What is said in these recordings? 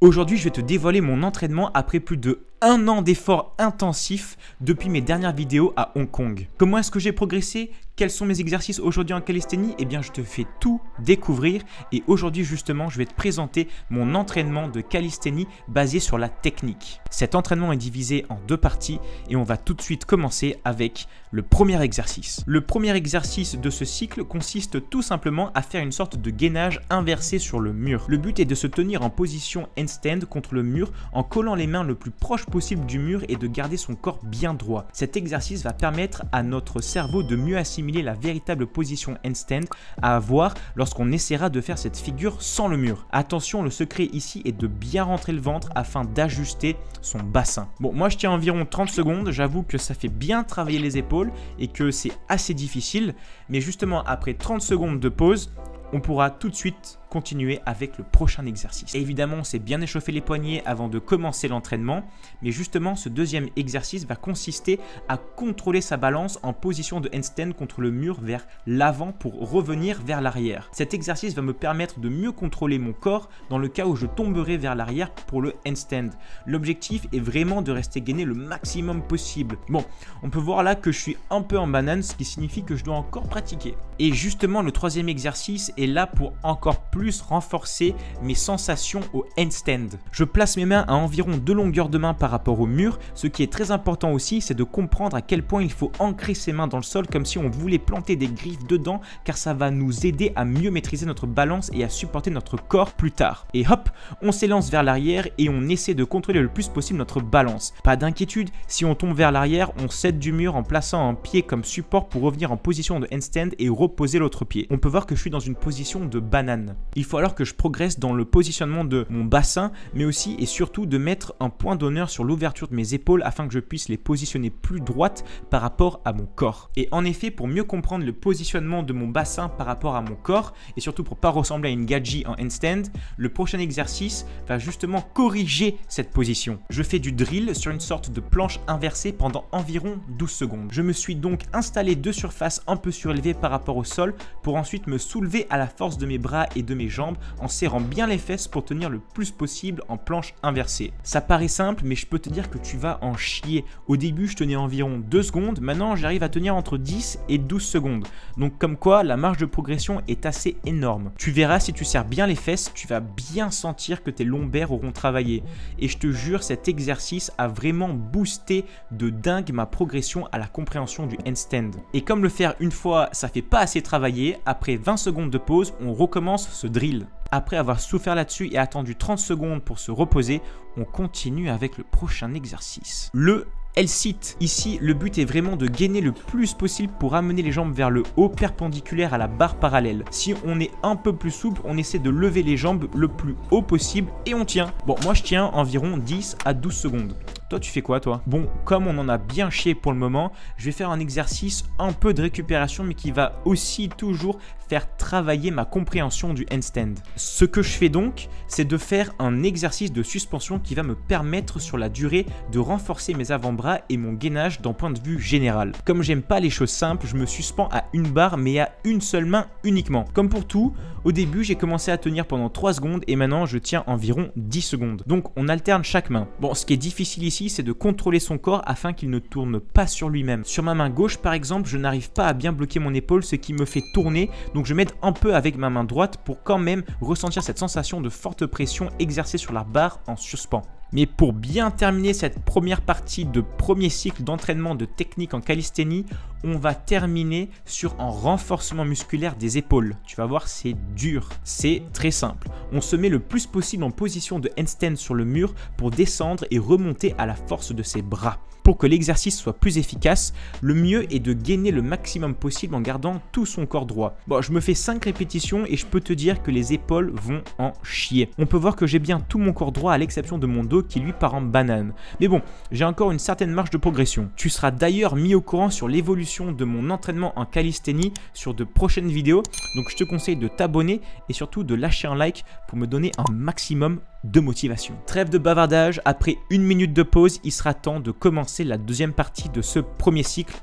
Aujourd'hui, je vais te dévoiler mon entraînement après plus de 1 an d'efforts intensifs depuis mes dernières vidéos à Hong Kong. Comment est-ce que j'ai progressé? Quels sont mes exercices aujourd'hui en calisthénie? Eh bien, je te fais tout découvrir et aujourd'hui, justement, je vais te présenter mon entraînement de calisthénie basé sur la technique. Cet entraînement est divisé en 2 parties et on va tout de suite commencer avec le premier exercice. Le premier exercice de ce cycle consiste tout simplement à faire une sorte de gainage inversé sur le mur. Le but est de se tenir en position handstand contre le mur en collant les mains le plus proche possible du mur et de garder son corps bien droit. Cet exercice va permettre à notre cerveau de mieux assimiler la véritable position handstand à avoir lorsqu'on essaiera de faire cette figure sans le mur. Attention, le secret ici est de bien rentrer le ventre afin d'ajuster son bassin. Bon, moi je tiens environ 30 secondes, j'avoue que ça fait bien travailler les épaules et que c'est assez difficile, mais justement après 30 secondes de pause, on pourra tout de suite continuer avec le prochain exercice. Et évidemment, on s'est bien échauffé les poignets avant de commencer l'entraînement, mais justement, ce deuxième exercice va consister à contrôler sa balance en position de handstand contre le mur vers l'avant pour revenir vers l'arrière. Cet exercice va me permettre de mieux contrôler mon corps dans le cas où je tomberai vers l'arrière pour le handstand. L'objectif est vraiment de rester gainé le maximum possible. Bon, on peut voir là que je suis un peu en banane, ce qui signifie que je dois encore pratiquer. Et justement, le troisième exercice est là pour encore plus renforcer mes sensations au handstand. Je place mes mains à environ 2 longueurs de main par rapport au mur. Ce qui est très important aussi, c'est de comprendre à quel point il faut ancrer ses mains dans le sol comme si on voulait planter des griffes dedans, car ça va nous aider à mieux maîtriser notre balance et à supporter notre corps plus tard. Et hop, on s'élance vers l'arrière et on essaie de contrôler le plus possible notre balance. Pas d'inquiétude, si on tombe vers l'arrière, on s'aide du mur en plaçant un pied comme support pour revenir en position de handstand et reposer l'autre pied. On peut voir que je suis dans une position de banane. Il faut alors que je progresse dans le positionnement de mon bassin, mais aussi et surtout de mettre un point d'honneur sur l'ouverture de mes épaules afin que je puisse les positionner plus droites par rapport à mon corps. Et en effet, pour mieux comprendre le positionnement de mon bassin par rapport à mon corps, et surtout pour pas ressembler à une gadji en handstand, le prochain exercice va justement corriger cette position. Je fais du drill sur une sorte de planche inversée pendant environ 12 secondes. Je me suis donc installé de surface un peu surélevée par rapport au sol pour ensuite me soulever à la force de mes bras et de mes jambes en serrant bien les fesses pour tenir le plus possible en planche inversée. Ça paraît simple, mais je peux te dire que tu vas en chier. Au début, je tenais environ 2 secondes, maintenant j'arrive à tenir entre 10 et 12 secondes. Donc comme quoi, la marge de progression est assez énorme. Tu verras, si tu serres bien les fesses, tu vas bien sentir que tes lombaires auront travaillé. Et je te jure, cet exercice a vraiment boosté de dingue ma progression à la compréhension du handstand. Et comme le faire une fois, ça fait pas assez travailler, après 20 secondes de pause, on recommence ce drill. Après avoir souffert là-dessus et attendu 30 secondes pour se reposer, on continue avec le prochain exercice. Le L-sit. Ici, le but est vraiment de gainer le plus possible pour amener les jambes vers le haut, perpendiculaire à la barre parallèle. Si on est un peu plus souple, on essaie de lever les jambes le plus haut possible et on tient. Bon, moi je tiens environ 10 à 12 secondes. Toi, tu fais quoi, toi? Bon, comme on en a bien chié pour le moment, je vais faire un exercice un peu de récupération, mais qui va aussi toujours faire travailler ma compréhension du handstand. Ce que je fais donc, c'est de faire un exercice de suspension qui va me permettre sur la durée de renforcer mes avant-bras et mon gainage d'un point de vue général. Comme j'aime pas les choses simples, je me suspends à une barre, mais à une seule main uniquement. Comme pour tout, au début, j'ai commencé à tenir pendant 3 secondes et maintenant, je tiens environ 10 secondes. Donc, on alterne chaque main. Bon, ce qui est difficile ici, c'est de contrôler son corps afin qu'il ne tourne pas sur lui-même. Sur ma main gauche, par exemple, je n'arrive pas à bien bloquer mon épaule, ce qui me fait tourner. Donc, je m'aide un peu avec ma main droite pour quand même ressentir cette sensation de forte pression exercée sur la barre en suspens. Mais pour bien terminer cette première partie de premier cycle d'entraînement de technique en calisthénie, on va terminer sur un renforcement musculaire des épaules. Tu vas voir, c'est dur. C'est très simple. On se met le plus possible en position de handstand sur le mur pour descendre et remonter à la force de ses bras. Pour que l'exercice soit plus efficace, le mieux est de gainer le maximum possible en gardant tout son corps droit. Bon, je me fais 5 répétitions et je peux te dire que les épaules vont en chier. On peut voir que j'ai bien tout mon corps droit à l'exception de mon dos qui lui part en banane. Mais bon, j'ai encore une certaine marge de progression. Tu seras d'ailleurs mis au courant sur l'évolution de mon entraînement en calisthénie sur de prochaines vidéos. Donc je te conseille de t'abonner et surtout de lâcher un like pour me donner un maximum de motivation. Trêve de bavardage, après 1 minute de pause, il sera temps de commencer la deuxième partie de ce premier cycle.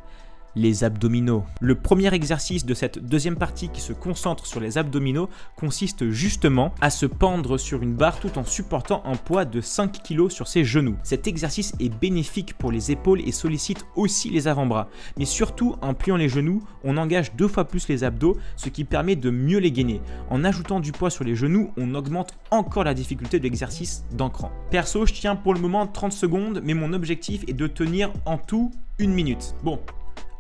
les abdominaux. Le premier exercice de cette deuxième partie qui se concentre sur les abdominaux consiste justement à se pendre sur une barre tout en supportant un poids de 5 kg sur ses genoux. Cet exercice est bénéfique pour les épaules et sollicite aussi les avant-bras. Mais surtout, en pliant les genoux, on engage 2 fois plus les abdos, ce qui permet de mieux les gainer. En ajoutant du poids sur les genoux, on augmente encore la difficulté de l'exercice d'un cran. Perso, je tiens pour le moment 30 secondes, mais mon objectif est de tenir en tout 1 minute. Bon.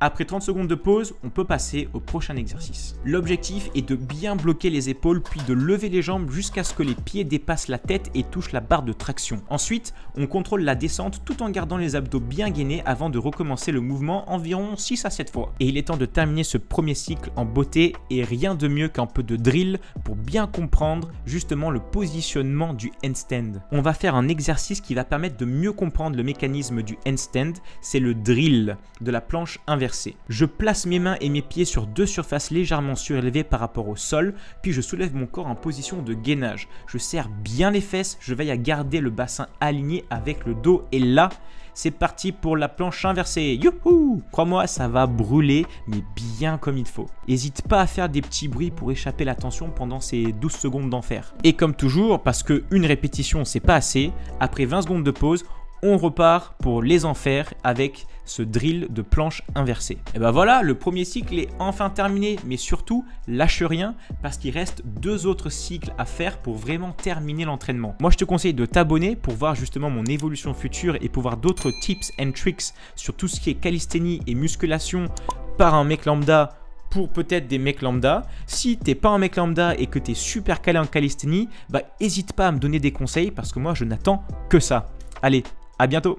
Après 30 secondes de pause, on peut passer au prochain exercice. L'objectif est de bien bloquer les épaules puis de lever les jambes jusqu'à ce que les pieds dépassent la tête et touchent la barre de traction. Ensuite, on contrôle la descente tout en gardant les abdos bien gainés avant de recommencer le mouvement environ 6 à 7 fois. Et il est temps de terminer ce premier cycle en beauté et rien de mieux qu'un peu de drill pour bien comprendre justement le positionnement du handstand. On va faire un exercice qui va permettre de mieux comprendre le mécanisme du handstand, c'est le drill de la planche inversée. Je place mes mains et mes pieds sur 2 surfaces légèrement surélevées par rapport au sol, puis je soulève mon corps en position de gainage. Je serre bien les fesses, je veille à garder le bassin aligné avec le dos et là, c'est parti pour la planche inversée. Youhou! Crois-moi, ça va brûler, mais bien comme il faut. N'hésite pas à faire des petits bruits pour échapper la tension pendant ces 12 secondes d'enfer. Et comme toujours, parce qu'une répétition, c'est pas assez, après 20 secondes de pause, on repart pour les enfers avec ce drill de planche inversée. Et ben voilà, le premier cycle est enfin terminé, mais surtout, lâche rien parce qu'il reste 2 autres cycles à faire pour vraiment terminer l'entraînement. Moi, je te conseille de t'abonner pour voir justement mon évolution future et pour voir d'autres tips and tricks sur tout ce qui est calisthénie et musculation par un mec lambda pour peut-être des mecs lambda. Si t'es pas un mec lambda et que t'es super calé en calisthénie, bah n'hésite pas à me donner des conseils parce que moi, je n'attends que ça. Allez, à bientôt!